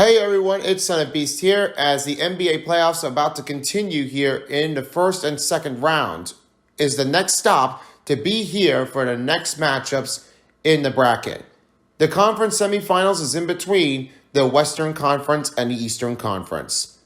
Hey everyone, it's Son of Beast here as the NBA playoffs are about to continue here in the first and second round. Is the next stop to be here for the next matchups in the bracket. The conference semifinals is in between the Western Conference and the Eastern Conference.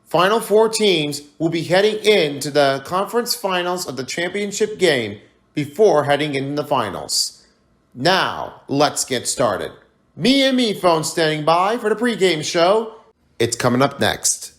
Final four teams will be heading into the conference finals of the championship game before heading into the finals. Now, let's get started. Me and Me Phone standing by for the pregame show. It's coming up next.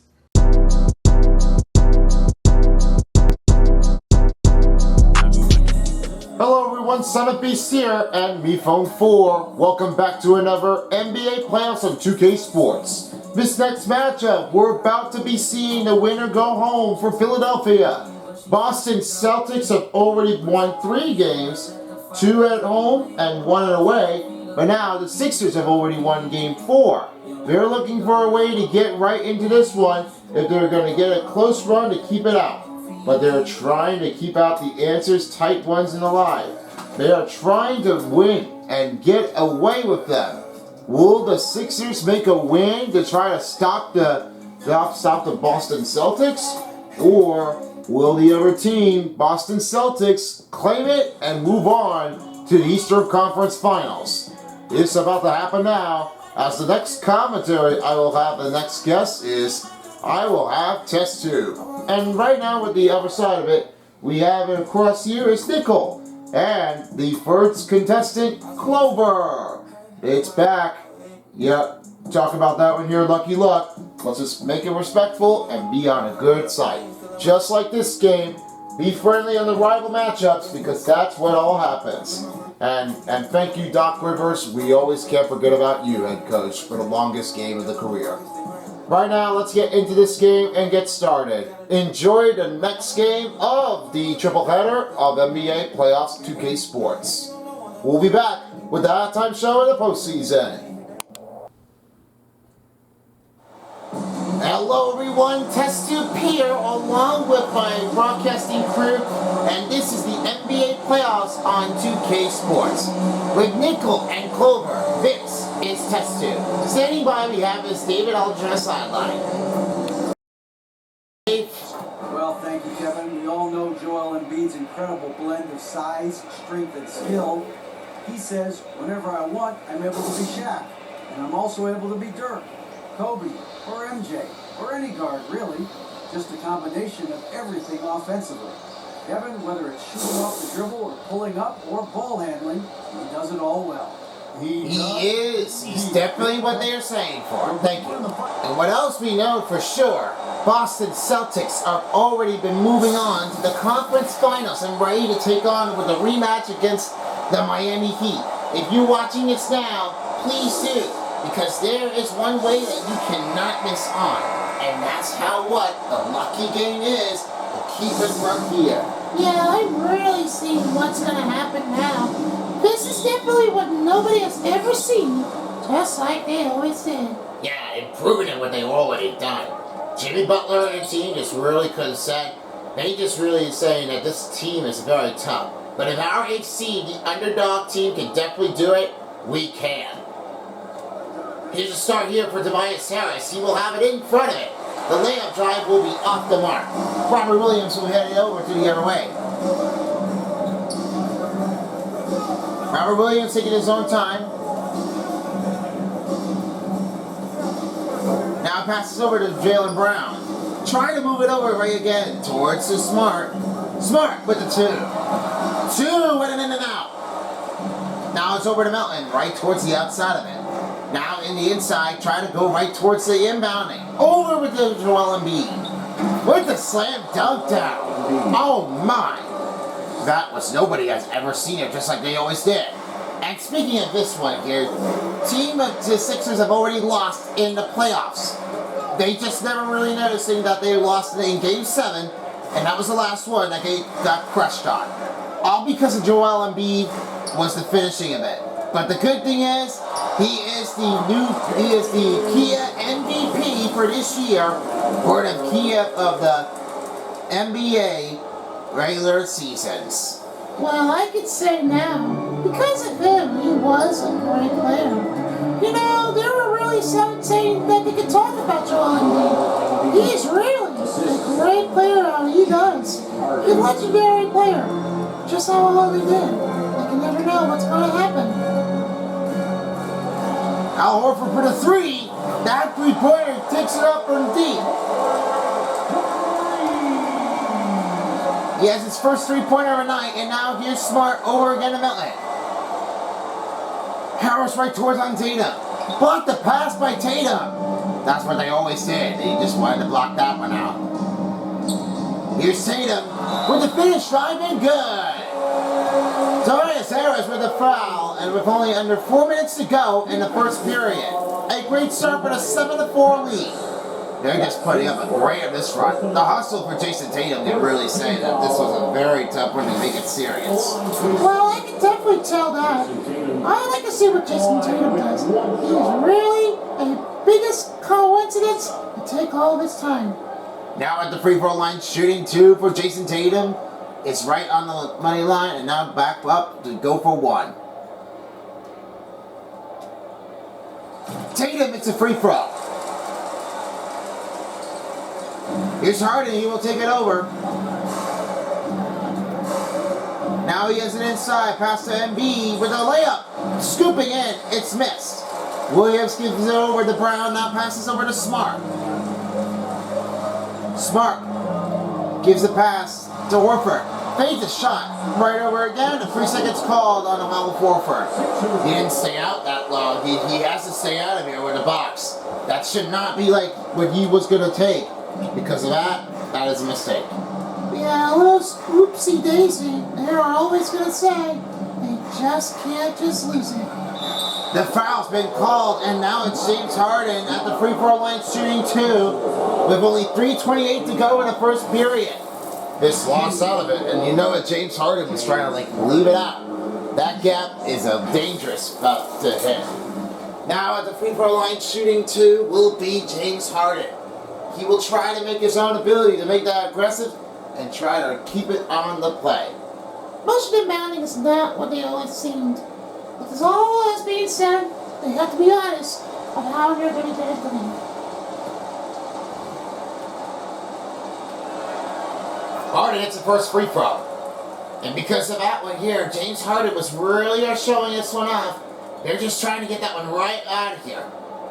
Hello everyone, Son of Beast here and Me Phone 4. Welcome back to another NBA playoffs on 2K Sports. This next matchup, we're about to be seeing the winner go home for Philadelphia. Boston Celtics have already won 3 games, 2 at home and 1 away. But now the Sixers have already won game 4. They're looking for a way to get right into this one if they're going to get a close run to keep it out. But they're trying to keep out the answers, tight ones, and alive. They are trying to win and get away with them. Will the Sixers make a win to try to stop the Boston Celtics? Or will the other team, Boston Celtics, claim it and move on to the Eastern Conference Finals? It's about to happen now. As the next commentary I will have, the next guest is, I will have Test Tube. And right now with the other side of it, we have across here is Nickel. And the first contestant, Clover. It's back. Yep, talk about that one here, Lucky Luck. Let's just make it respectful and be on a good side. Just like this game, be friendly on the rival matchups because that's what all happens. And thank you, Doc Rivers. We always can't forget about you, head coach, for the longest game of the career. Right now, let's get into this game and get started. Enjoy the next game of the triple header of NBA Playoffs 2K Sports. We'll be back with the halftime show of the postseason. Hello everyone, Test Tube here along with my broadcasting crew, and this is the NBA Playoffs on 2K Sports. With Nickel and Clover, this is Test Tube. Standing by we have is David Aldrin on the sideline. Well, thank you, Kevin. We all know Joel Embiid's incredible blend of size, strength, and skill. He says, whenever I want, I'm able to be Shaq, and I'm also able to be Dirk, Kobe, or MJ, or any guard, really. Just a combination of everything offensively. Kevin, whether it's shooting off the dribble or pulling up or ball handling, he does it all well. He is. He's definitely what they're saying for him. Thank you. And what else we know for sure, Boston Celtics have already been moving on to the conference finals and ready to take on with a rematch against the Miami Heat. If you're watching this now, please do. Because there is one way that you cannot miss on. And that's how what the lucky game is to keep it from here. Yeah, I'm really seeing what's going to happen now. This is definitely what nobody has ever seen. Just like they always did. Yeah, improving on what they've already done. Jimmy Butler and team just really could have said, they just really saying that this team is very tough. But if our HC, the underdog team, can definitely do it, we can. Here's a start here for Tobias Harris. He will have it in front of it. The layup drive will be off the mark. Robert Williams will head it over to the other way. Robert Williams taking his own time. Now passes over to Jaylen Brown. Trying to move it over right again towards the Smart. Smart with the 2. 2 with an in and out. Now it's over to Melton right towards the outside of it. Now in the inside, try to go right towards the inbounding. Over with the Joel Embiid. With the slam dunk down. Oh my. That was nobody has ever seen it, just like they always did. And speaking of this one here, team of the Sixers have already lost in the playoffs. They just never really noticing that they lost in Game 7, and that was the last one that they got crushed on. All because of Joel Embiid was the finishing of it. But the good thing is, he is the Kia MVP for this year, or the Kia of the NBA regular seasons. Well, I could say now, because of him, he was a great player. You know, they were really saying that they could talk about Joel Embiid. He is really a great player at what he does. He's a legendary player. Just how well he did. Like you never know what's going to happen. Al Horford for the three. That three-pointer takes it up from deep. He has his first three-pointer of the night, and now here's Smart over again to Milton. Harris right towards on Tatum. Blocked the pass by Tatum. That's what they always did. They just wanted to block that one out. Here's Tatum with the finish drive and good. Tobias Harris with a foul, and with only under 4 minutes to go in the first period. A great start with a 7-4 lead. They're just putting up a great of this run. The hustle for Jason Tatum can really say that this was a very tough one to make it serious. Well, I can definitely tell that. I like to see what Jason Tatum does. He is really a biggest coincidence to take all of his time. Now at the free throw line, shooting two for Jason Tatum. It's right on the money line, and now back up to go for one. Tatum, it's a free throw. Here's Harden, he will take it over. Now he has an inside pass to Embiid with a layup. Scooping in, it's missed. Williams gives it over to Brown, now passes over to Smart. Smart gives the pass to Horford. Fades a shot. Right over again, and 3 seconds called on Al Horford. He didn't stay out that long. He has to stay out of here with the box. That should not be like what he was going to take. Because of that, that is a mistake. Yeah, a little oopsie daisy. They're always going to say, they just can't just lose it. The foul's been called, and now it's James Harden at the free throw line shooting two, with only 3:28 to go in the first period. This lost out of it, and you know that James Harden was trying to leave it out. That gap is a dangerous spot to hit. Now at the free throw line shooting two will be James Harden. He will try to make his own ability to make that aggressive and try to keep it on the play. Motion demanding is not what they always seemed. Because all that's being said, they have to be honest of how they're going to get it done. Harden hits the first free throw. And because of that one here, James Harden was really showing this one off. They're just trying to get that one right out of here.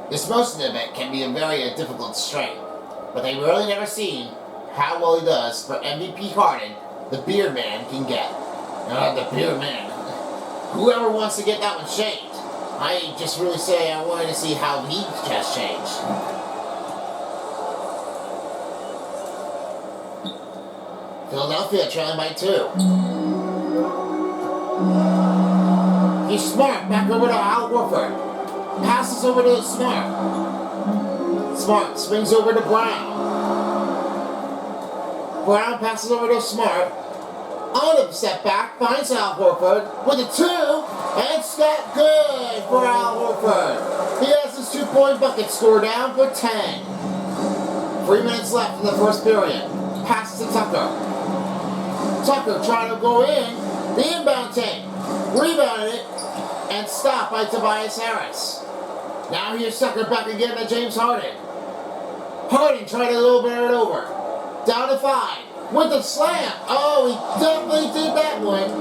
This motion event can be a very difficult strain. But they really never seen how well he does for MVP Harden, the beard man can get. The beard man. Whoever wants to get that one shaved. I just really say I wanted to see how he has changed. Philadelphia trailing by 2. He's Smart, back over to Al Horford. Passes over to Smart. Smart swings over to Brown. Brown passes over to Smart. On the step back, finds Al Horford with a 2, and it's not good for Al Horford. He has his 2-point bucket score down for 10. 3 minutes left in the first period. Pass to Tucker. Tucker trying to go in. The inbound take. Rebounded it, and stopped by Tobias Harris. Now here's Tucker back again to James Harden. Harden tried to little bit it over. Down to 5. With the slam. Oh, he definitely did that one.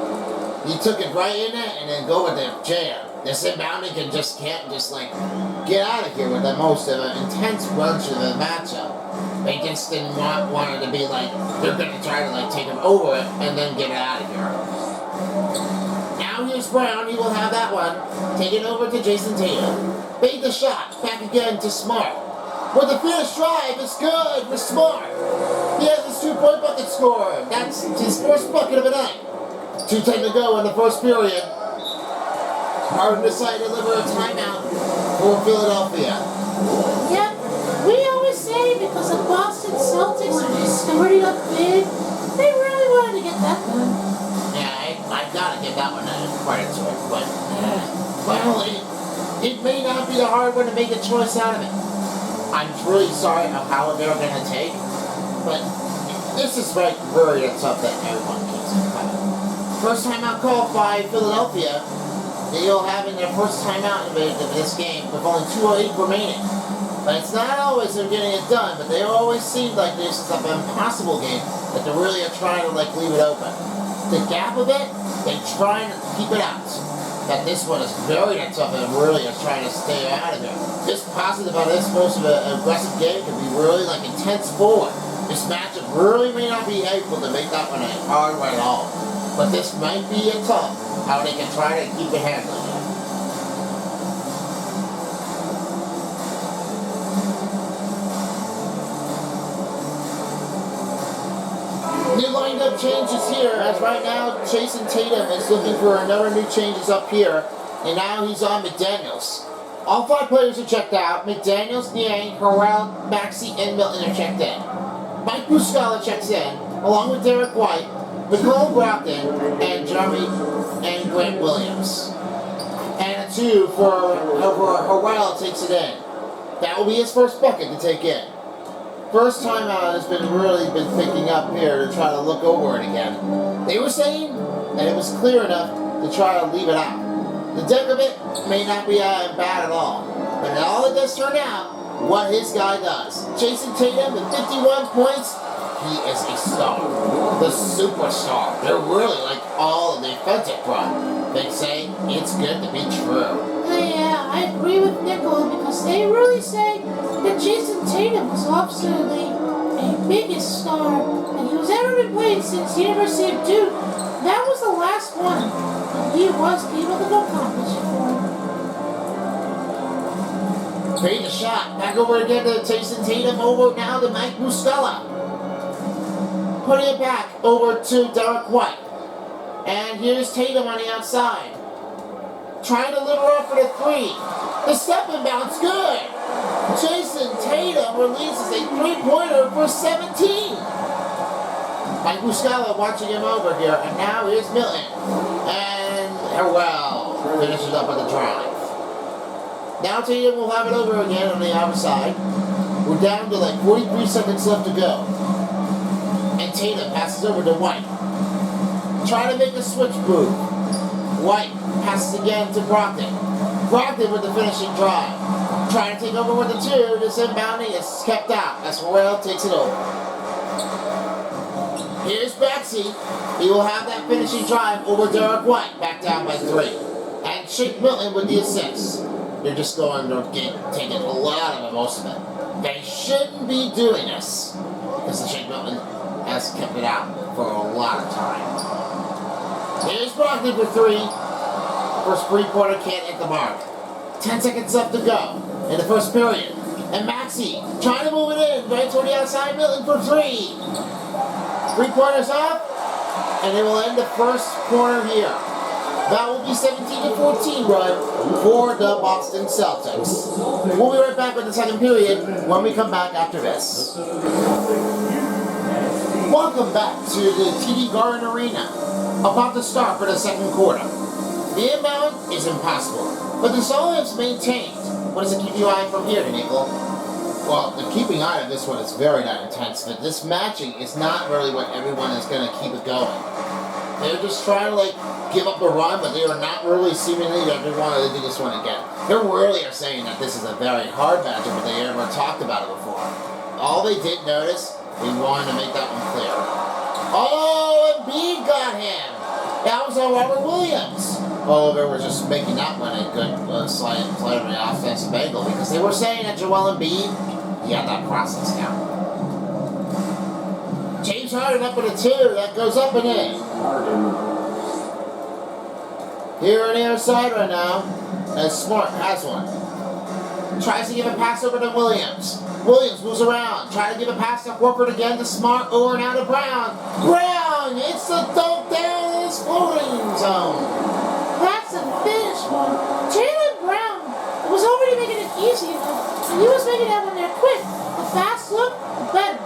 He took it right in there and then go with the jam. This inbounding can't just get out of here with the most of an intense bunch of a matchup. They just didn't want it to be like they're gonna try to take him over it and then get it out of here. Now here's Brown. He will have that one. Take it over to Jason Tatum. Bait the shot. Back again to Smart. With the finish drive, it's good for Smart. He has his 2-point bucket score. That's his first bucket of the night. 2:10 to go in the first period. Harden decided to deliver a timeout for Philadelphia. Yep, we always say because the Boston Celtics are just starting up big, they really wanted to get that done. Yeah, I gotta give that one credit to it, but well, it may not be a hard one to make a choice out of it. I'm really sorry of how they're going to take, but this is really tough that everyone keeps it coming. First time out call by Philadelphia. they'll have in their first timeout of this game with only 2:08 remaining. But it's not always they're getting it done, but they always seem like this is an impossible game that they really are trying to like leave it open. The gap of it, they're trying to keep it out. That this one is very tough and really is trying to stay out of here. Just positive about this most of an aggressive game could be really like intense forward. This matchup really may not be able to make that one a hard one at all. But this might be a tough how they can try to keep it handling it. New lineup changes here, as right now Jason Tatum is looking for another new changes up here, and now he's on McDaniels. All 5 players are checked out. McDaniels, Niang, Harrell, Maxey, and Milton are checked in. Mike Muscala checks in, along with Derek White, Nicole Brockton, and Jeremy and Grant Williams. And a 2 for Harrell takes it in. That will be his first bucket to take in. First time out has really been picking up here to try to look over it again. They were saying that it was clear enough to try to leave it out. The depth of it may not be bad at all, but all it does turn out what his guy does. Jason Tatum with 51 points, he is a star. The superstar. They're really like all of the defensive front. They say it's good to be true. Yeah, I agree with Nickel because they really say that Jason Tatum was absolutely a biggest star and he was ever been played since the University of Duke. That was the last one. And he was able to go accomplish for him. Fade the shot. Back over again to Jason Tatum. Over now to Mike Muscala. Putting it back over to Derek White. And here's Tatum on the outside. Trying to live her up for the 3. The step and bounce, good. Jason Tatum releases a 3-pointer for 17. Mike Muscala watching him over here, and now here's Milton. And Harrell finishes up on the drive. Now Tatum will have it over again on the outer side. We're down to like 43 seconds left to go. And Tatum passes over to White. Trying to make a switch move. White passes again to Brockton. Brockton with the finishing drive. Trying to take over with the 2. This inbounding is kept out as Harrell takes it over. Here's Maxey. He will have that finishing drive over Derek White. Back down by 3. And Shake Milton with the assist. They're just going to taking a lot of it, most of it. They shouldn't be doing this because the Shake Milton has kept it out for a lot of time. Here's Brockton for 3. First 3-pointer can't hit the mark. 10 seconds left to go in the first period. And Maxey trying to move it in right toward the outside. Milton for 3. 3-pointers off, and they will end the first quarter here. That will be 17-14 run for the Boston Celtics. We'll be right back with the second period when we come back after this. Welcome back to the TD Garden Arena. About to start for the second quarter. The inbound is impossible, but the solo is maintained. What does it keep your eye from here, Nickel? Well, the keeping eye of this one is very not intense. But this matching is not really what everyone is going to keep it going. They're just trying to like give up a run, but they are not really seemingly that they want to do this one again. They really are saying that this is a very hard matchup, but they ever talked about it before. All they did notice, they wanted to make that one clear. Oh, Embiid got him. That was on Robert Williams. Oh, they were just making that one a good slight on the offensive angle because they were saying that Joel Embiid, he had that process down. James Harden up with a 2. That goes up and in. Here on the other side right now, and Smart has one. Tries to give a pass over to Williams. Williams moves around. Trying to give a pass to Horford again to Smart. Over now to Brown. Brown! It's the dunk down in his floating zone. That's a finish one. Jaylen Brown was already making it easy enough, and he was making that one there quick. The fast look, the better.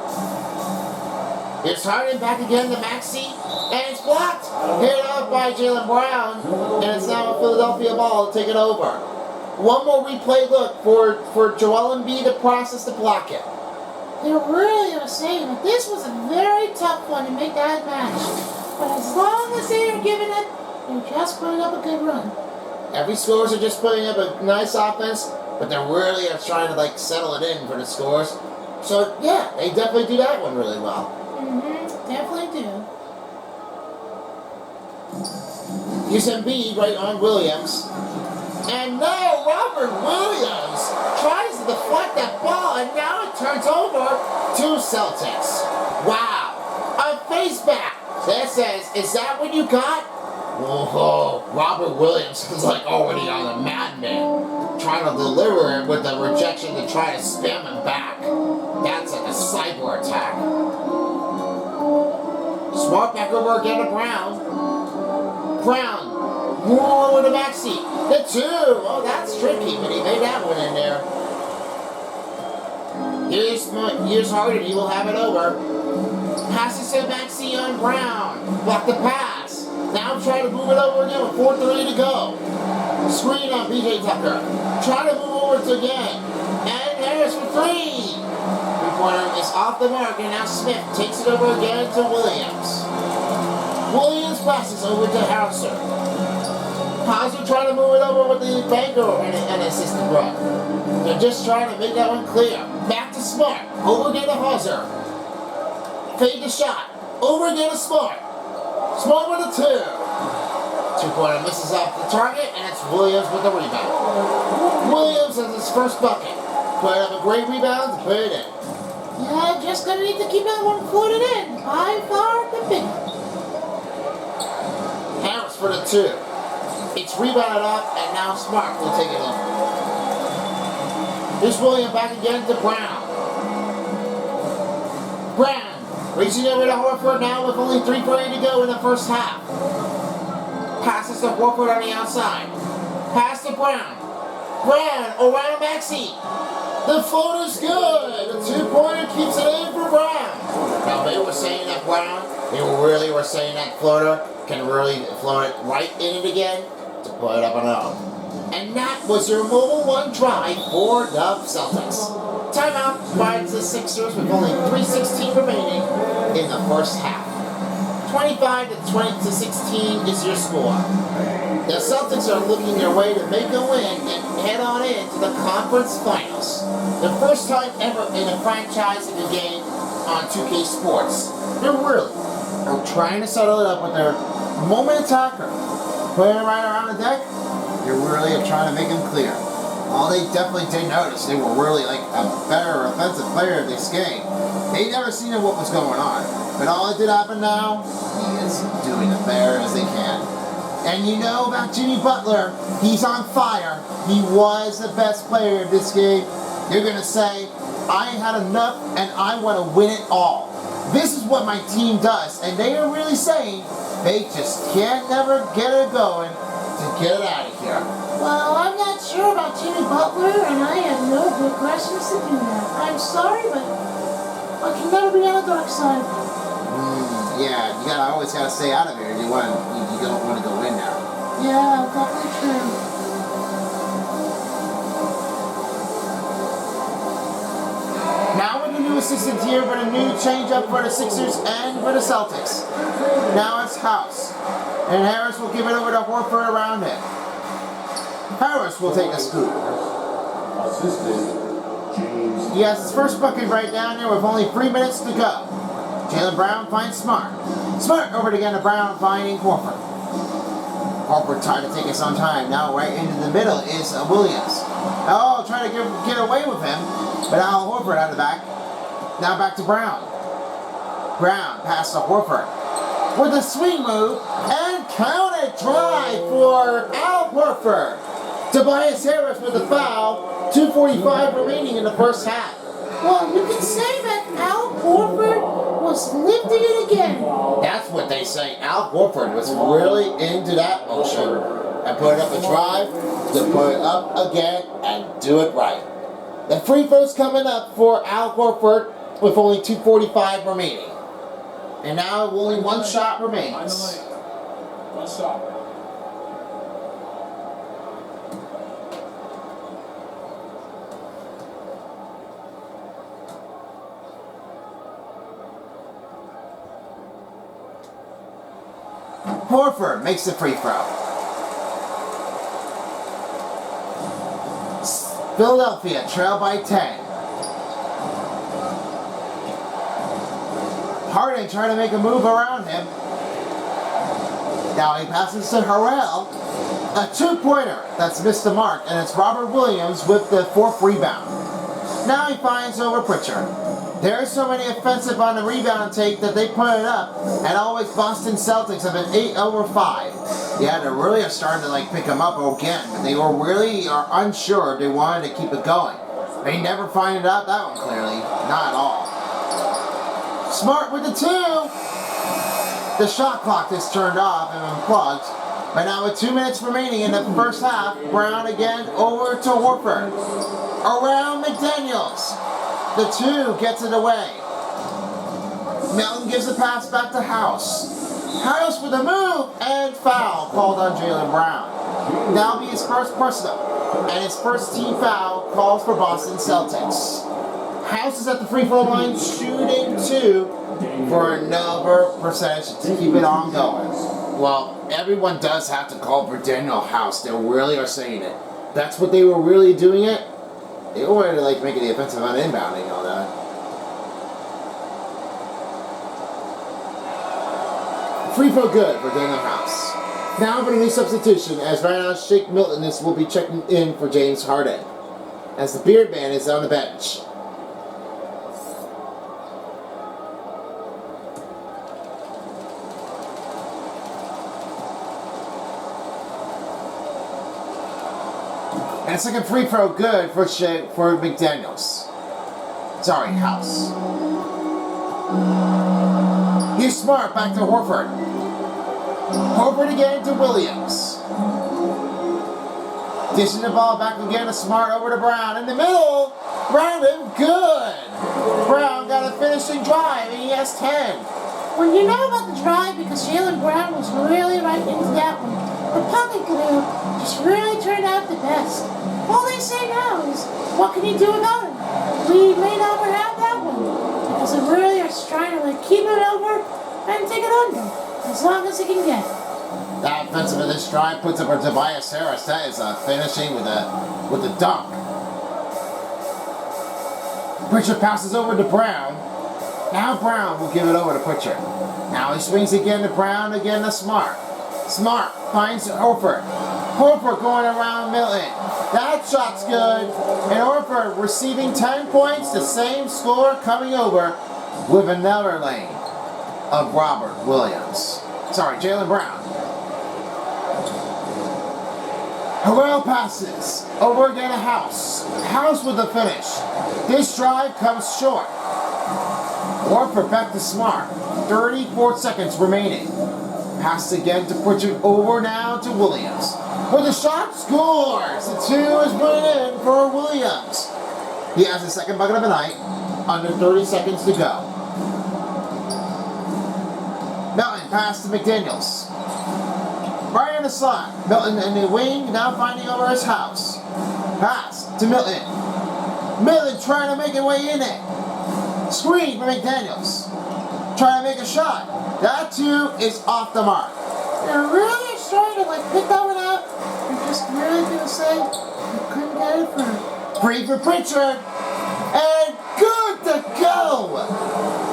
Here's Harden back again to Maxey, and it's blocked. Hit up by Jaylen Brown, and it's now a Philadelphia ball to take it over. One more replay look for Joel Embiid to process to block it. They really are saying that this was a very tough one to make that match. But as long as they are giving it, they're just putting up a good run. Every scores are just putting up a nice offense, but they really are trying to like settle it in for the scores. So yeah, they definitely do that one really well. Definitely do. Here's Embiid right on Williams. And now Robert Williams tries to deflect that ball, and now it turns over to Celtics. Wow. A face back. That says, is that what you got? Whoa, Robert Williams is like already on a madman, trying to deliver it with the rejection to try to spam him back. That's like a cyber attack. Smart back over again to Brown. Brown, more with the backseat. The two. Oh, that's tricky, but he made that one in there. Here's Harden. He will have it over. Passes to the backseat on Brown. Block the pass. Now try to move it over again with 4:30 to go. Screen on PJ Tucker. Try to move over to again. And Harris for three. Three-pointer is off the mark, and now Smith takes it over again to Williams. Williams passes over to Hauser. Hauser trying to move it over with the banker and assistant run. They're just trying to make that one clear. Back to Smart. Over again to Hauser. Fade the shot. Over again to Smart. Smart with a two. Two-pointer misses off the target, and it's Williams with the rebound. Williams has his first bucket. Put up a great rebound to put it in. Yeah, just gonna need to keep that one floated in. By far the biggest. Harris for the two. It's rebounded up, and now Smart will take it over. Here's Williams back again to Brown. Brown reaching over to Horford now with only 3:40 to go in the first half. Passes to Horford on the outside. Pass to Brown. Brown around a backseat. The floater's good. The two-pointer keeps it in for Brown. Now they were saying that Brown, they really were saying that floater can really float it right in it again to put it up and out. And that was your mobile one drive for the Celtics. Timeout provides the Sixers with only 3:16 remaining in the first half. 25-16 is your score. The Celtics are looking their way to make a win and head on into the conference finals. The first time ever in a franchising game on 2K Sports. They're really trying to settle it up with their moment attacker. Putting it right around the deck. They really are trying to make him clear. Well, they definitely did notice they were really like a better offensive player this game. They never seen what was going on. But all that did happen now, he is doing it better as they can. And you know about Jimmy Butler, he's on fire. He was the best player of this game. You're going to say, I ain't had enough and I want to win it all. This is what my team does. And they are really saying they just can't never get it going to get it out of here. Well, I'm not sure about Jimmy Butler, and I have no good questions to do that. I'm sorry, but I can never be on the dark side. Yeah, you always gotta stay out of here. You don't want to go in now. Yeah, definitely true. Now with the new assistant here, but a new change up for the Sixers and for the Celtics. Now it's House. And Harris will give it over to Horford around it. Harris will take a scoop. He has his first bucket right down there with only 3 minutes to go. Jaylen Brown finds Smart. Smart over again to Brown finding Horford. Horford trying to take us on time. Now right into the middle is Williams. Oh, trying to get away with him. But now Horford out of the back. Now back to Brown. Brown pass to Horford. With a swing move and counted drive for Al Horford. Tobias Harris with a foul. 2:45 remaining in the first half. Well, you can say that Al Horford was lifting it again. That's what they say. Al Horford was really into that motion and put up a drive to put it up again and do it right. The free throw's coming up for Al Horford with only 2:45 remaining. And now only one shot remains. One shot. Horford makes the free throw. Philadelphia trail by 10. Harden trying to make a move around him. Now he passes to Harrell. A two-pointer that's missed the mark, and it's Robert Williams with the 4th rebound. Now he finds over Pritchard. There's so many offensive on the rebound take that they put it up, and always Boston Celtics have been 8 over 5. Yeah, they really are starting to pick them up again, but they were really unsure they wanted to keep it going. They never find it out that one clearly, not at all. Smart with the 2. The shot clock is turned off and unplugged. But now with 2 minutes remaining in the first half, Brown again over to Horford. Around McDaniels. The 2 gets it away. Melton gives the pass back to House. House with a move and foul called on Jaylen Brown. That'll be his first personal. And his first team foul calls for Boston Celtics. House is at the free throw line shooting 2 for another percentage to keep it on going. Well, everyone does have to call for Daniel House. They really are saying it. That's what they were really doing it. They wanted to make it the offensive on inbounding and all that. Free throw good for Daniel House. Now for a new substitution as right now Shake Milton will be checking in for James Harden. As the Beard Man is on the bench. And a second free throw good for McDaniels. Sorry, House. He's Smart back to Horford. Horford again to Williams. Dishing the ball back again to Smart over to Brown. In the middle, Brown good. Brown got a finishing drive and he has 10. Well, you know about the drive because Jaylen Brown was really right into that one. The pocket glue just really turned out the best. All they say now is, what can you do about it? We may never have that one. Because they really are trying to keep it over and take it under. As long as they can get it. That offensive of this drive puts up for Tobias Harris. That is finishing with a dunk. Pritchard passes over to Brown. Now Brown will give it over to Pritchard. Now he swings again to Brown, again to Smart. Smart finds Horford. Horford going around Milton. That shot's good. And Horford receiving 10 points, the same score coming over with another lane of Robert Williams. Sorry, Jaylen Brown. Harrell passes. Over again to House. House with the finish. This drive comes short. Horford back to Smart. 34 seconds remaining. Pass again to Pritchard, over now to Williams. For the shot, scores! The 2 is put in for Williams. He has his second bucket of the night, under 30 seconds to go. Melton pass to McDaniels. Right in the slot. Melton in the wing, now finding over his House. Pass to Milton. Milton trying to make his way in it. Screen for McDaniels. Trying to make a shot. That 2 is off the mark. They're really starting to pick that one out. They're just really going to say, you couldn't get it for him. Free for Pritchard. And good to go.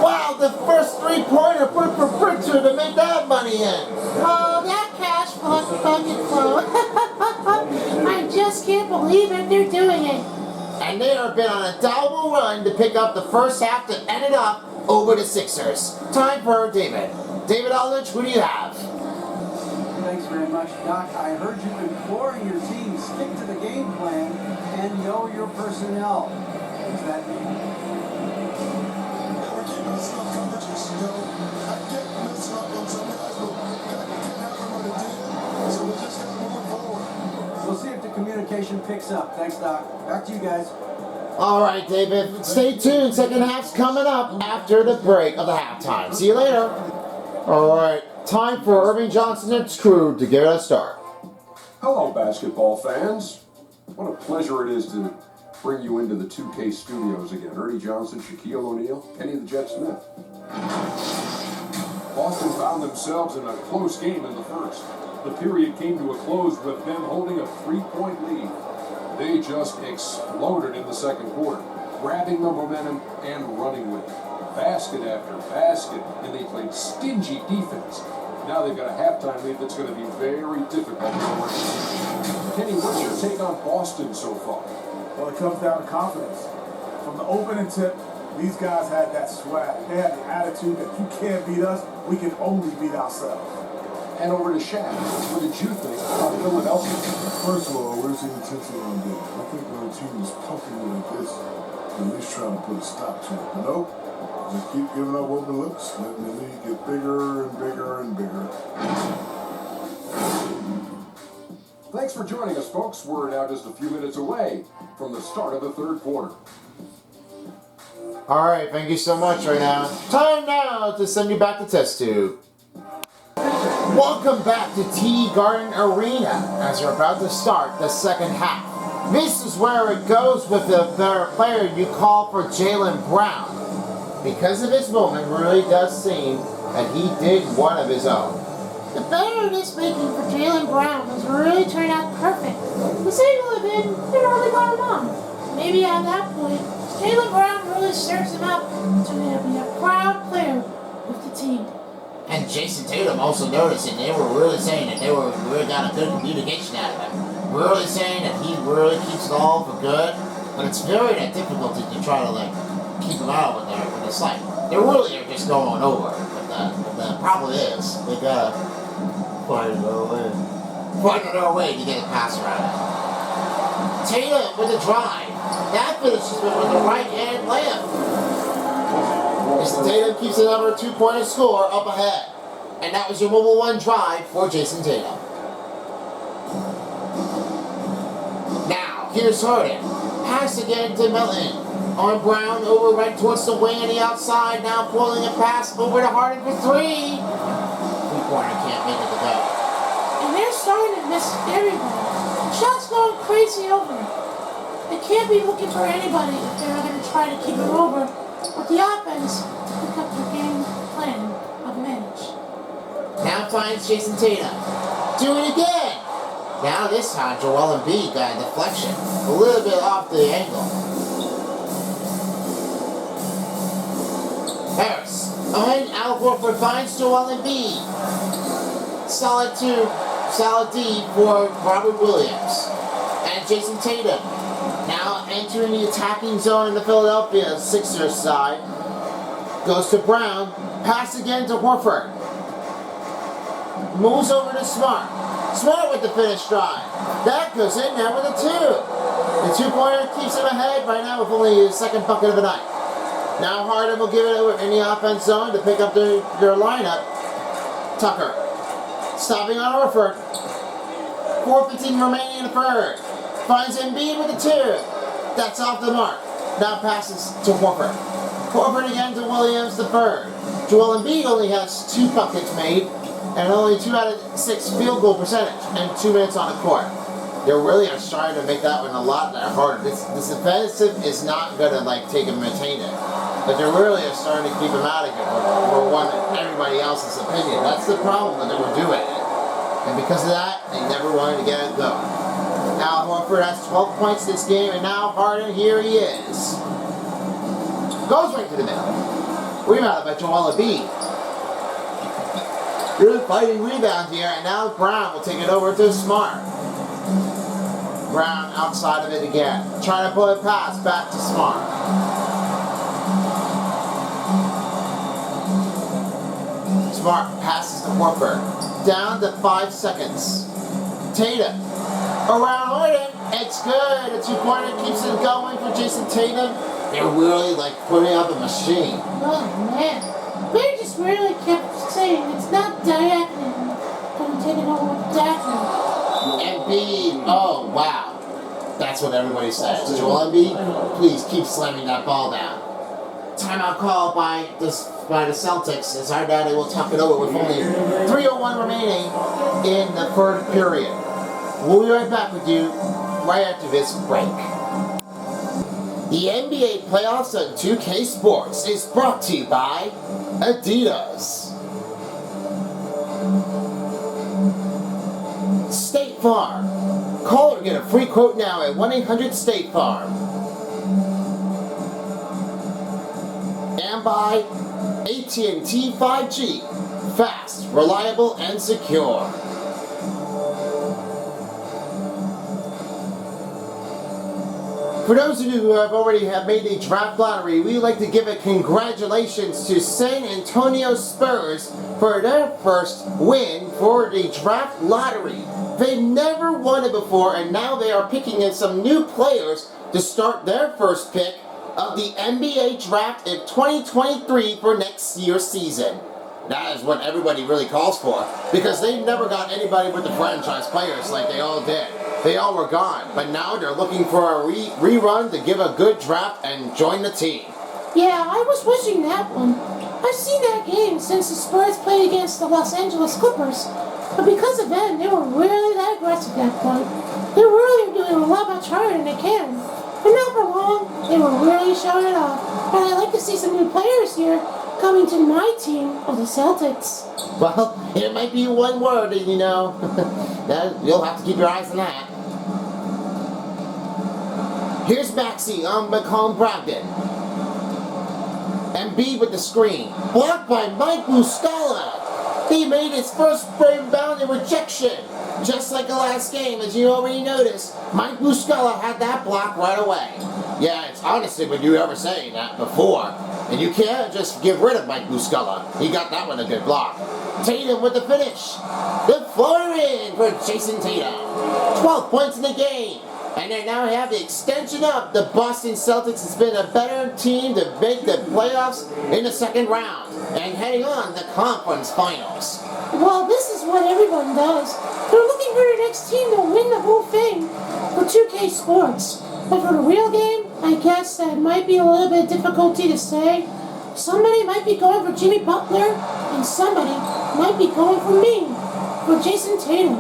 Wow, the first 3-pointer put for Pritchard to make that money in. Oh, that cash bucket flow. I just can't believe it. They're doing it. And they have been on a double run to pick up the first half that ended up over the Sixers. Time for David. David Aldridge, who do you have? Thanks very much, Doc. I heard you imploring your team stick to the game plan and know your personnel. What's that mean? We're keeping us on coverages, I get messed up on some guys, but can't have them what it did. So we just got to move forward. We'll see if the communication picks up. Thanks, Doc. Back to you guys. All right, David. Stay tuned. Second half's coming up after the break of the halftime. See you later. All right. Time for Irving Johnson and his crew to get us started. Hello, basketball fans. What a pleasure it is to bring you into the 2K studios again. Ernie Johnson, Shaquille O'Neal, Kenny the Jet Smith. Boston found themselves in a close game in the first. The period came to a close with them holding a 3-point lead. They just exploded in the second quarter, grabbing the momentum and running with it. Basket after basket, and they played stingy defense. Now they've got a halftime lead that's going to be very difficult to overcome. Kenny, what's your take on Boston so far? Well, it comes down to confidence. From the opening tip, these guys had that swag. They had the attitude that you can't beat us, we can only beat ourselves. And over to Shaq. What did you think about Philadelphia? First of all, where's the intensity on game? I think when a team is pumping like this, at least trying to put a stop to it. But nope, just keep giving up open looks, letting the league get bigger and bigger and bigger. Thanks for joining us, folks. We're now just a few minutes away from the start of the third quarter. Alright, thank you so much right now. Time now to send you back to test tube. Welcome back to TD Garden Arena as we're about to start the second half. This is where it goes with the better player you call for Jaylen Brown. Because of his moment, it really does seem that he did one of his own. The better it is making for Jaylen Brown has really turned out perfect. The single have been really got him on. Maybe at that point, Jaylen Brown really stirs him up to be a proud player with the team. And Jason Tatum also noticed, and they were really saying that they really got a good communication out of him. Really saying that he really keeps it all for good, but it's very difficult to try to keep him out when they're slight. They really are just going over. But the problem is they gotta find another way to get a pass around. Tatum with a drive. That finishes with the right hand layup. Jason Tatum keeps another 2-point score up ahead. And that was your mobile one drive for Jason Tatum. Now, here's Harden. Pass again to Melton. On Brown, over right towards the wing on the outside. Now pulling a pass over to Harden for 3. 3-pointer can't make it to go. And they're starting to miss everybody. Shots going crazy over. They can't be looking for anybody if they're going to try to keep it over. With the offense to pick up their game plan advantage. Now finds Jason Tatum. Do it again. Now this time Joel Embiid got a deflection. A little bit off the angle. Harris. And Al Horford finds Joel Embiid. Solid 2. Solid D for Robert Williams. And Jason Tatum. Now entering the attacking zone in the Philadelphia Sixers side. Goes to Brown. Pass again to Horford. Moves over to Smart. Smart with the finish drive. That goes in there with a 2. The 2-pointer keeps him ahead right now with only his second bucket of the night. Now Harden will give it over in the offense zone to pick up their lineup. Tucker. Stopping on Horford. 4:15 remaining in the third. Finds Embiid with a 2. That's off the mark. Now passes to Horford. Horford again to Williams, the third. Joel Embiid only has 2 buckets made and only 2 out of 6 field goal percentage and 2 minutes on the court. They really are starting to make that one a lot harder. This defensive is not going to take him and maintain it. But they really are starting to keep him out of here for one everybody else's opinion. That's the problem that they were doing it. And because of that, they never wanted to get it going. Now Horford has 12 points this game, and now Harden, here he is. Goes right to the middle. Rebounded by Joel Embiid. Good fighting rebound here, and now Brown will take it over to Smart. Brown outside of it again. Trying to pull a pass back to Smart. Smart passes to Horford. Down to 5 seconds. Tatum. Around Harden. It's good. A 2-pointer keeps it going for Jason Tatum. They're really putting up a machine. Oh man. They just really kept saying it's not Diakonin. Going to take it over with Diakonin. Embiid. Oh, wow. That's what everybody says. Joel Embiid, please keep slamming that ball down. Timeout call by the Celtics as our daddy will talk it over with only 3:01 remaining in the third period. We'll be right back with you right after this break. The NBA playoffs on 2K Sports is brought to you by Adidas, State Farm, Call or get a free quote now at 1-800-STATE-FARM. And by AT&T 5G. Fast, reliable, and secure. For those of you who have already made the draft lottery, we would like to give a congratulations to San Antonio Spurs for their first win for the draft lottery. They've never won it before, and now they are picking in some new players to start their first pick of the NBA draft in 2023 for next year's season. That is what everybody really calls for, because they never got anybody with the franchise players like they all did. They all were gone, but now they're looking for a rerun to give a good draft and join the team. Yeah, I was wishing that one. I've seen that game since the Spurs played against the Los Angeles Clippers, but because of them, they were really that aggressive at that point. They really were doing a lot much harder than they can. But not for long, they were really showing it off. And I'd like to see some new players here coming to my team of the Celtics. Well, it might be one word, you know. You'll have to keep your eyes on that. Here's Maxey on Malcolm Brogdon. Embiid with the screen. Blocked by Mike Muscala. He made his first rebound and rejection. Just like the last game, as you already noticed, Mike Muscala had that block right away. Yeah, it's honestly when you ever saying that before. And you can't just get rid of Mike Muscala. He got that one a good block. Tatum with the finish. The floater in for Jason Tatum. 12 points in the game. And they now have the extension up. The Boston Celtics has been a better team to make the playoffs in the second round. And heading on to conference finals. Well, this is what everyone does. They're looking for their next team to win the whole thing for 2K Sports. But for the real game, I guess that might be a little bit difficulty to say. Somebody might be going for Jimmy Butler, and somebody might be going for me, for Jason Tatum.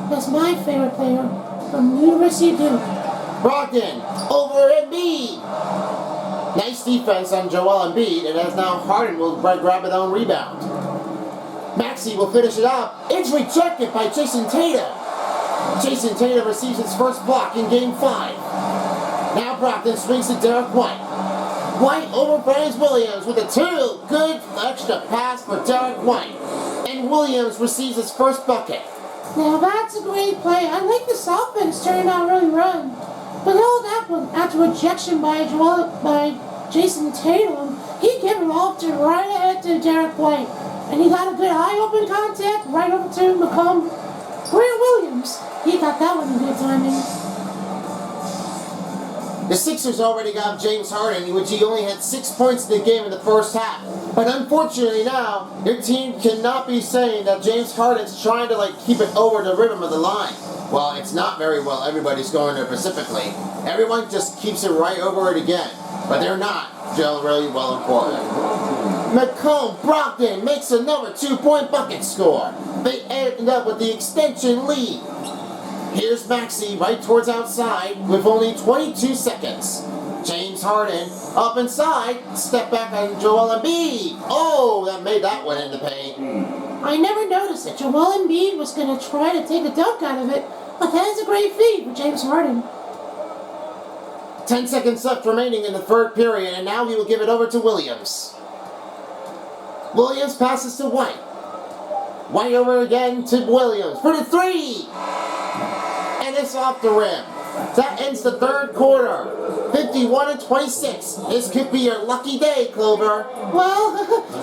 That's my favorite player from the University of Duke. Brogdon over Embiid. Nice defense on Joel Embiid, and as now Harden will grab his own rebound. Maxey will finish it up. It's rejected by Jason Tatum. Jason Tatum receives his first block in Game 5. Now Brogdon swings to Derek White. White over Brian Williams with a good extra pass for Derek White. And Williams receives his first bucket. Now that's a great play. I like this offense turning out really run. But all that one, after rejection by Jason Tatum, he gave it off to right ahead to Derek White. And he got a good eye-open contact right over to Grant Williams. He got that one in good timing. The Sixers already got James Harden, which he only had 6 points in the game in the first half. But unfortunately now, your team cannot be saying that James Harden's trying to keep it over the rhythm of the line. Well, it's not very well. Everybody's going there specifically. Everyone just keeps it right over it again. But they're not really well informed. Malcolm Brogdon makes another 2-point bucket score. They end up with the extension lead. Here's Maxey right towards outside with only 22 seconds. James Harden up inside. Step back on Joel Embiid. Oh, that made that one in the paint. I never noticed that Joel Embiid was going to try to take a dunk out of it, but that is a great feat for James Harden. 10 seconds left remaining in the third period, and now he will give it over to Williams. Williams passes to White. White over again to Williams for the three. And it's off the rim. That ends the third quarter. 51-26. This could be your lucky day, Clover. Well,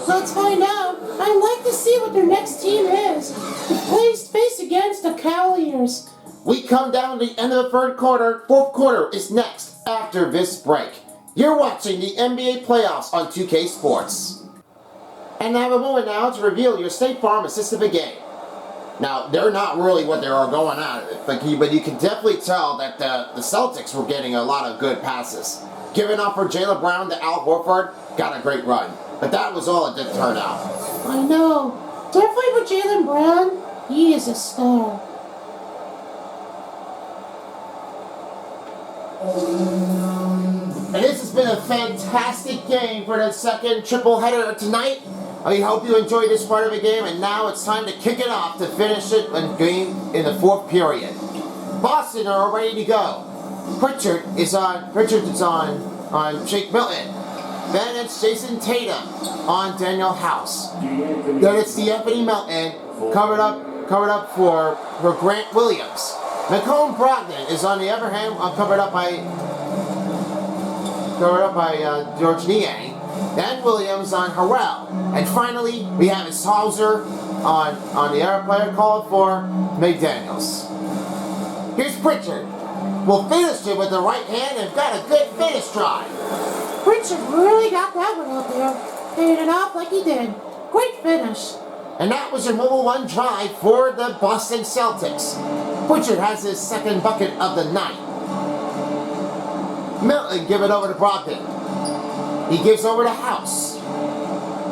let's find out. I'd like to see what their next team is. It plays face against the Cavaliers. We come down to the end of the third quarter. Fourth quarter is next after this break. You're watching the NBA playoffs on 2K Sports. And I have a moment now to reveal your State Farm assistant of the game. Now, they're not really what they are going on, but you can definitely tell that the Celtics were getting a lot of good passes. Giving up for Jaylen Brown to Al Horford, got a great run. But that was all it did turn out. I know. Definitely for Jaylen Brown, he is a star. And this has been a fantastic game for the second triple header tonight. I hope you enjoyed this part of the game, and now it's time to kick it off to finish it in the fourth period. Boston are ready to go. Pritchard is on Shake Milton. Then it's Jason Tatum on Daniel House. Then it's D'Anthony Melton covered up for Grant Williams. Macomb Brogdon is on the other hand covered up by George Niang. Then Williams on Harrell. And finally, we have Hauser on the other player called for McDaniels. Here's Pritchard. We'll finish it with the right hand and got a good finish drive. Pritchard really got that one up there. Paid it off like he did. Great finish. And that was your mobile one drive for the Boston Celtics. Pritchard has his second bucket of the night. Milton give it over to Brogdon. He gives over to House.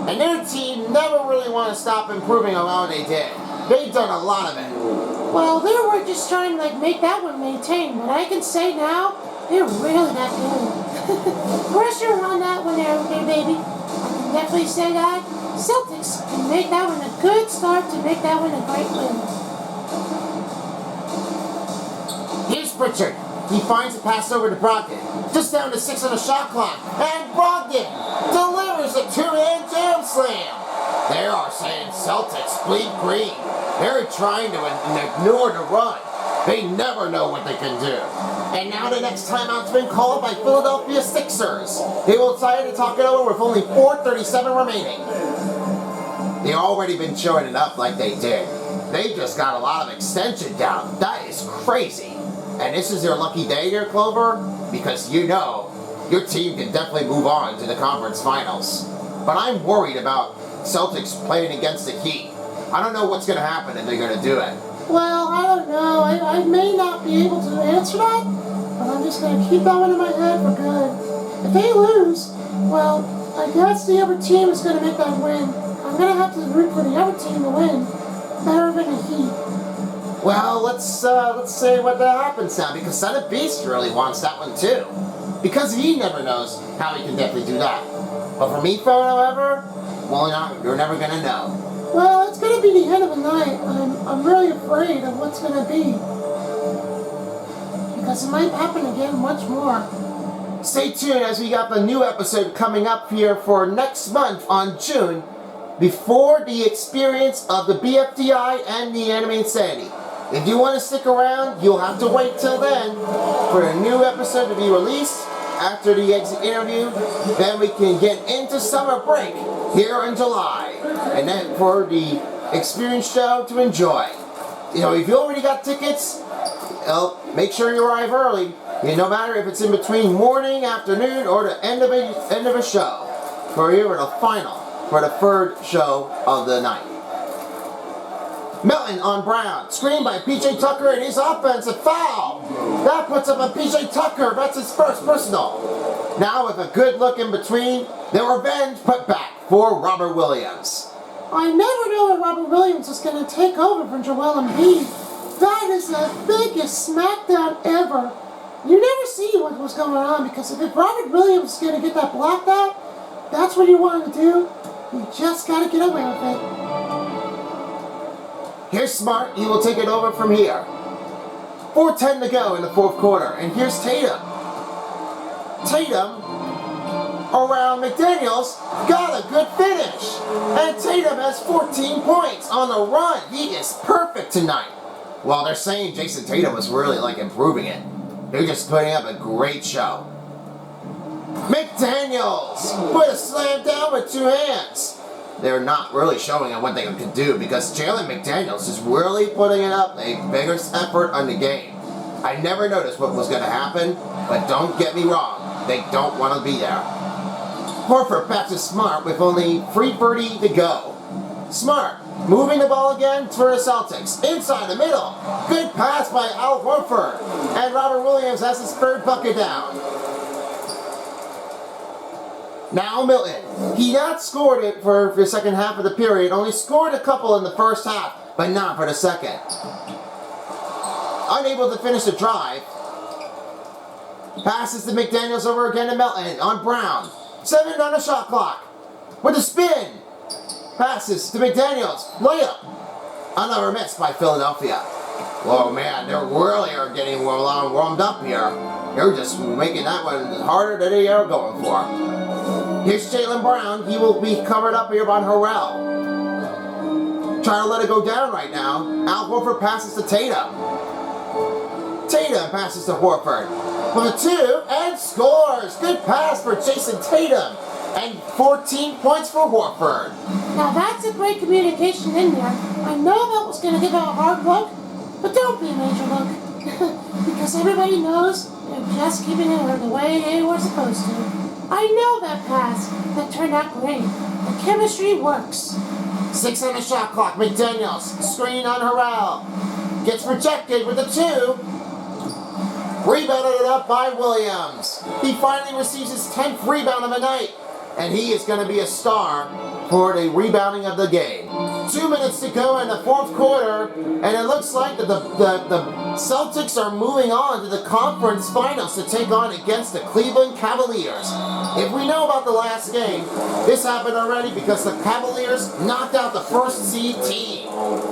And their team never really want to stop improving on how they did. They've done a lot of it. Well, they were just trying to make that one maintain, but I can say now, they're really that good. Pressure on that one there, baby. I can definitely say that. Celtics can make that one a good start to make that one a great win. Here's Pritchard. He finds a pass over to Brogdon. Just down to 6 on the shot clock. And Brogdon delivers a two-hand jam slam. They are saying Celtics bleed green. They're trying to ignore the run. They never know what they can do. And now the next timeout's been called by Philadelphia Sixers. They will try to talk it over with only 4:37 remaining. They've already been showing it up like they did. They just got a lot of extension down. That is crazy. And this is your lucky day here, Clover, because you know your team can definitely move on to the conference finals. But I'm worried about Celtics playing against the Heat. I don't know what's going to happen if they're going to do it. Well, I don't know. I may not be able to answer that, but I'm just going to keep that one in my head for good. If they lose, well, I guess the other team is going to make that win. I'm going to have to root for the other team to win. Better than the Heat. Well, let's say what happens now, because Son of Beast really wants that one too. Because he never knows how he can definitely do that. But for me, however, well, you're never going to know. Well, it's going to be the end of the night. I'm really afraid of what's going to be. Because it might happen again much more. Stay tuned as we got the new episode coming up here for next month on June, before the experience of the BFDI and the Anime Insanity. If you want to stick around, you'll have to wait till then for a new episode to be released after the exit interview. Then we can get into summer break here in July. And then for the experience show to enjoy. You know, if you already got tickets, make sure you arrive early. No matter if it's in between morning, afternoon, or the end of a show. For you or the final, for the third show of the night. Melton on Brown, screened by PJ Tucker, and his offensive foul. That puts up a PJ Tucker. That's his first personal. Now with a good look in between, the revenge put back for Robert Williams. I never knew that Robert Williams was going to take over from Joel Embiid. That is the biggest smackdown ever. You never see what was going on, because if Robert Williams is going to get that blocked out, that's what you want to do. You just got to get away with it. Here's Smart. He will take it over from here. 4:10 to go in the fourth quarter. And here's Tatum. Tatum, around McDaniels, got a good finish. And Tatum has 14 points on the run. He is perfect tonight. Well, they're saying Jason Tatum was really improving it. They're just putting up a great show. McDaniels put a slam down with two hands. They're not really showing what they can do, because Jalen McDaniels is really putting it up a bigger effort on the game. I never noticed what was going to happen, but don't get me wrong, they don't want to be there. Horford back to Smart with only 3:30 to go. Smart moving the ball again for the Celtics. Inside the middle. Good pass by Al Horford. And Robert Williams has his third bucket down. Now Milton. He not scored it for the second half of the period. Only scored a couple in the first half, but not for the second. Unable to finish the drive. Passes to McDaniels over again to Milton on Brown. 7 on the shot clock. With a spin. Passes to McDaniels. Layup. Another miss by Philadelphia. Oh man, they really are getting warmed up here. They're just making that one harder than they are going for. Here's Jaylen Brown. He will be covered up here by Harrell. Trying to let it go down right now. Al Horford passes to Tatum. Tatum passes to Horford. With a 2 and scores. Good pass for Jason Tatum. And 14 points for Horford. Now that's a great communication in there. I know that was going to give out a hard look, but don't be a major look. Because everybody knows they're just keeping it the way they were supposed to. I know that pass. That turned out great. The chemistry works. 6 on the shot clock. McDaniels. Screen on Harrell. Gets rejected with a 2. Rebounded it up by Williams. He finally receives his 10th rebound of the night. And he is going to be a star for the rebounding of the game. 2 minutes to go in the fourth quarter, and it looks like that the Celtics are moving on to the conference finals to take on against the Cleveland Cavaliers. If we know about the last game, this happened already because the Cavaliers knocked out the first seed team.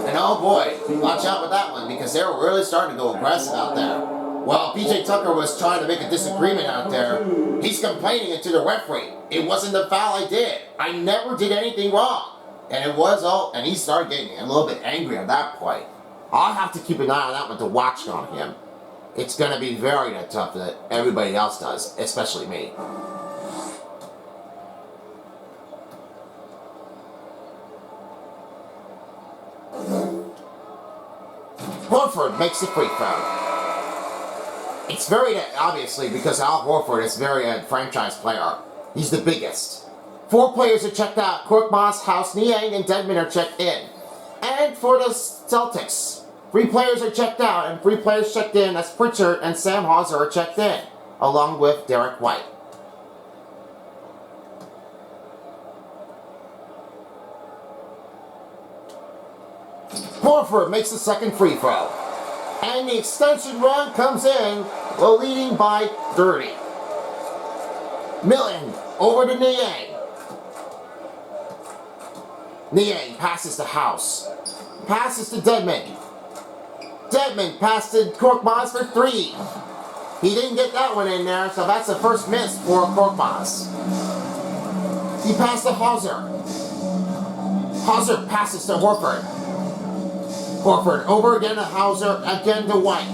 And oh boy, watch out with that one because they were really starting to go aggressive out there. While PJ Tucker was trying to make a disagreement out there, he's complaining it to the referee. It wasn't the foul I did. I never did anything wrong. And it was all, and he started getting a little bit angry at that point. I'll have to keep an eye on that one to watch on him. It's going to be very tough that everybody else does, especially me. Horford makes the free throw. It's very, obviously, because Al Horford is very a franchise player. He's the biggest. 4 players are checked out. Korkmaz, House, Niang, and Dedmon are checked in. And for the Celtics, 3 players are checked out, and 3 players checked in. That's Pritchard and Sam Hauser are checked in, along with Derek White. Horford makes the second free throw. And the extension run comes in, leading by 30. Milton over to Niang. Niang passes to House. Passes to Dedmon. Dedmon passed to Korkmaz for 3. He didn't get that one in there, so that's the first miss for Korkmaz. He passed to Hauser. Hauser passes to Horford. Horford over again to Hauser, again to White.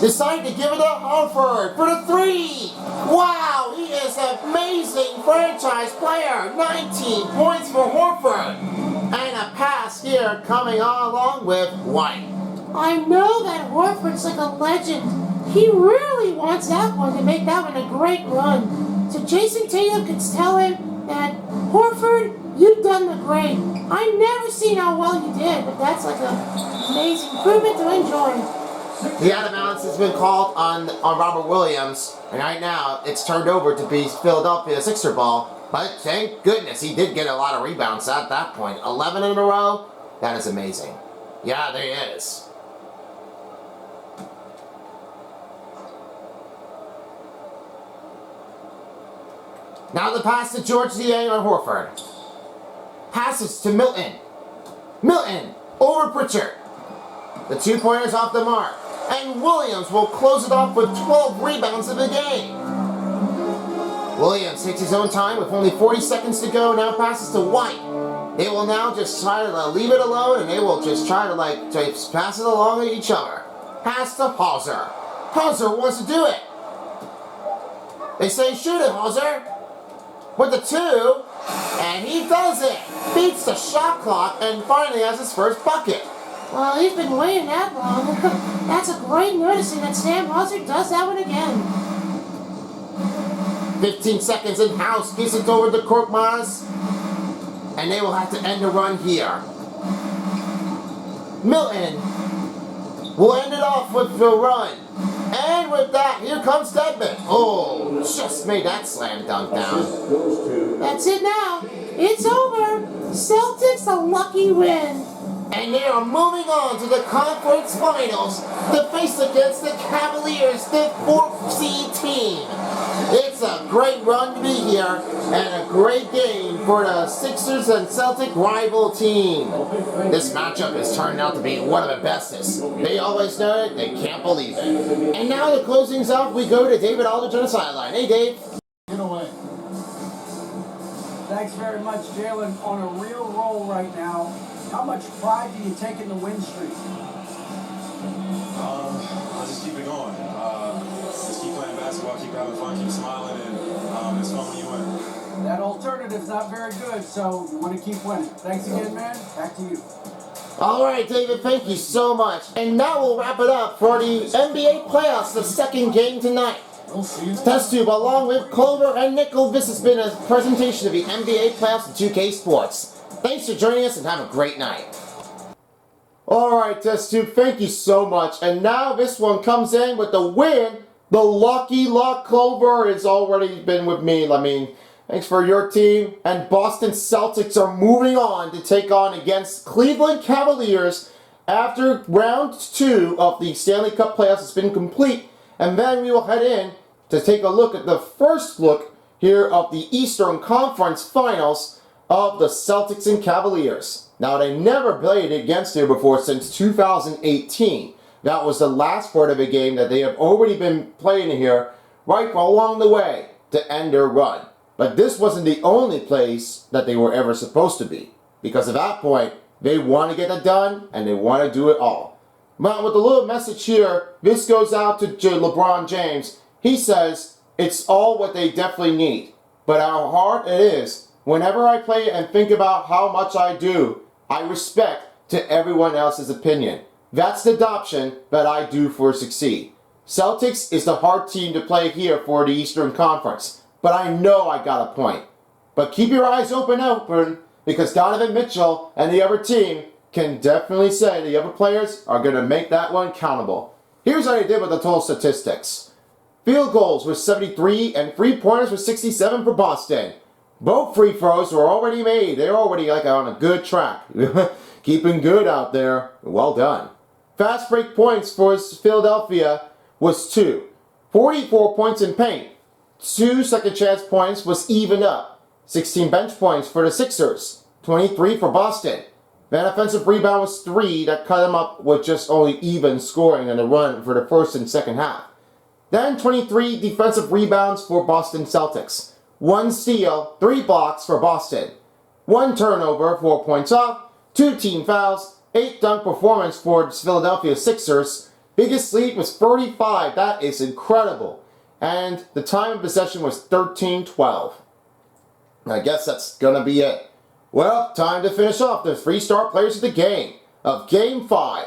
Decided to give it to Horford for the 3. Wow, he is an amazing franchise player. 19 points for Horford. And a pass here coming along with White. I know that Horford's like a legend. He really wants that one to make that one a great run. So Jason Tatum could tell him that, Horford, you've done the great. I've never seen how well you did, but that's like an amazing improvement to enjoy. The out of bounds has been called on Robert Williams, and right now it's turned over to be Philadelphia Sixer ball. But thank goodness he did get a lot of rebounds at that point. 11 in a row? That is amazing. Yeah, there he is. Now the pass to George Niang on Horford. Passes to Milton. Milton over Pritchard. The 2-pointers off the mark. And Williams will close it off with 12 rebounds in the game. Williams takes his own time with only 40 seconds to go. Now passes to White. They will now just try to leave it alone, and they will just try to just pass it along to each other. Pass to Hauser. Hauser wants to do it. They say shoot it, Hauser. With the 2, and he does it. Beats the shot clock and finally has his first bucket. Well, he's been waiting that long. That's a great noticing that Sam Hauser does that one again. 15 seconds in House, gives it over to Korkmaz, and they will have to end the run here. Milton will end it off with the run. And with that, here comes Dedmon. Oh, just made that slam dunk down. That's it now. It's over. Celtics a lucky win. And they are moving on to the conference finals to face against the Cavaliers, the 4th seed team. It's a great run to be here and a great game for the Sixers and Celtic rival team. This matchup has turned out to be one of the bestest. They always know it, they can't believe it. And now the closing's up, we go to David Aldridge on the sideline. Hey Dave. Get away. Thanks very much, Jalen. On a real roll right now. How much pride do you take in the win streak? I'll just keep it going. Just keep playing basketball, keep having fun, keep smiling, and it's fun when you win. That alternative's not very good, so you want to keep winning. Thanks again, man. Back to you. Alright David, thank you so much. And now we'll wrap it up for the NBA playoffs, the second game tonight. Test Tube, along with Clover and Nickel, this has been a presentation of the NBA playoffs of 2K Sports. Thanks for joining us and have a great night. Alright Test Tube, thank you so much. And now this one comes in with the win. The Lucky Luck Clover has already been with me. I mean, thanks for your team. And Boston Celtics are moving on to take on against Cleveland Cavaliers after round 2 of the Stanley Cup playoffs has been complete. And then we will head in to take a look at the first look here of the Eastern Conference Finals of the Celtics and Cavaliers. Now, they never played against here before since 2018. That was the last part of a game that they have already been playing here right along the way to end their run. But this wasn't the only place that they were ever supposed to be. Because at that point, they want to get it done and they want to do it all. But with a little message here, this goes out to LeBron James. He says, it's all what they definitely need. But how hard it is, whenever I play and think about how much I do, I respect to everyone else's opinion. That's the adoption that I do for succeed. Celtics is the hard team to play here for the Eastern Conference. But I know I got a point. But keep your eyes open, because Donovan Mitchell and the other team can definitely say the other players are going to make that one countable. Here's how they did with the total statistics. Field goals was 73 and 3-pointers was 67 for Boston. Both free throws were already made. They're already on a good track. Keeping good out there. Well done. Fast break points for Philadelphia was 2. 44 points in paint. 2 second chance points was even up. 16 bench points for the Sixers. 23 for Boston. Then offensive rebound was 3 that cut them up with just only even scoring in the run for the first and second half. Then 23 defensive rebounds for Boston Celtics. 1 steal, 3 blocks for Boston. 1 turnover, 4 points off. 2 team fouls. 8 dunk performance for the Philadelphia Sixers. Biggest lead was 35. That is incredible. And the time of possession was 13-12. I guess that's going to be it. Well, time to finish off the 3-star players of the game. Of Game 5.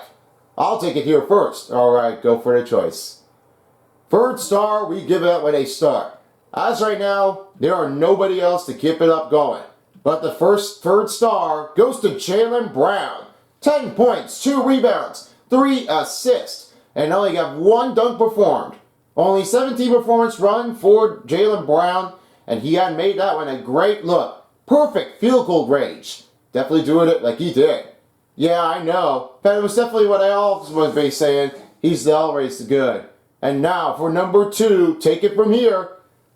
I'll take it here first. Alright, go for the choice. Third star, we give it up when they start. As right now, there are nobody else to keep it up going. But the third star goes to Jaylen Brown. 10 points, 2 rebounds, 3 assists, and only got 1 dunk performed. Only 17 performance run for Jaylen Brown, and he had made that one a great look. Perfect field goal range. Definitely doing it like he did. Yeah, I know, but it was definitely what I always was saying. He's always good. And now for number 2, take it from here.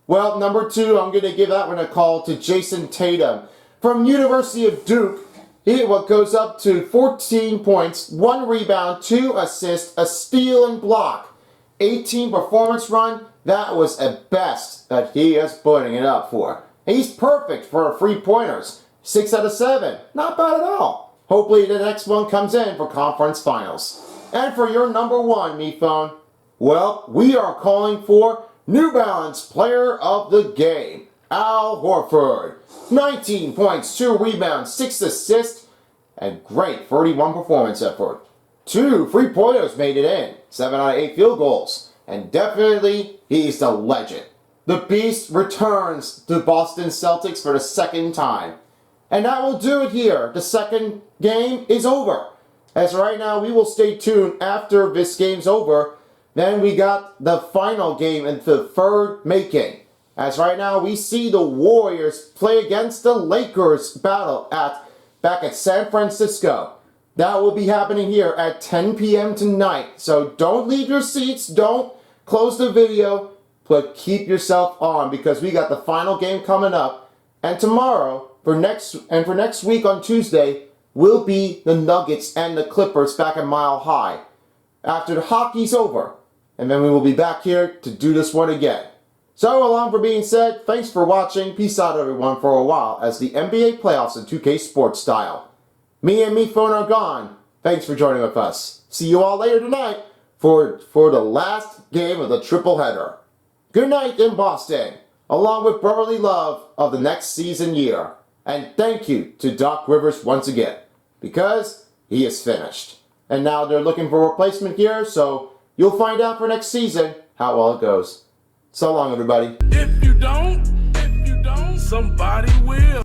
Well, number 2, I'm going to give that one a call to Jason Tatum. From University of Duke, he goes up to 14 points, 1 rebound, 2 assists, a steal and block. 18 performance run, that was a best that he is putting it up for. He's perfect for 3-pointers. 6 out of 7, not bad at all. Hopefully the next one comes in for conference finals. And for your number 1, me phone, well, we are calling for New Balance Player of the Game, Al Horford. 19 points, 2 rebounds, 6 assists, and great 31 performance effort. 2 3-pointers made it in, 7 out of 8 field goals, and definitely he's the legend. The Beast returns to Boston Celtics for the second time. And that will do it here. The second game is over. As right now, we will stay tuned after this game's over. Then we got the final game in the third making. As right now, we see the Warriors play against the Lakers battle back at San Francisco. That will be happening here at 10 p.m. tonight. So don't leave your seats. Don't close the video. but keep yourself on because we got the final game coming up. And tomorrow, for next week on Tuesday, will be the Nuggets and the Clippers back at Mile High. After the hockey's over. And then we will be back here to do this one again. So along for being said, thanks for watching. Peace out everyone for a while as the NBA playoffs in 2K Sports style. Me and me phone are gone. Thanks for joining with us. See you all later tonight for the last game of the triple header. Good night in Boston, along with brotherly love of the next season year. And thank you to Doc Rivers once again, because he is finished. And now they're looking for a replacement here, so you'll find out for next season how well it goes. So long, everybody. If you don't, somebody will.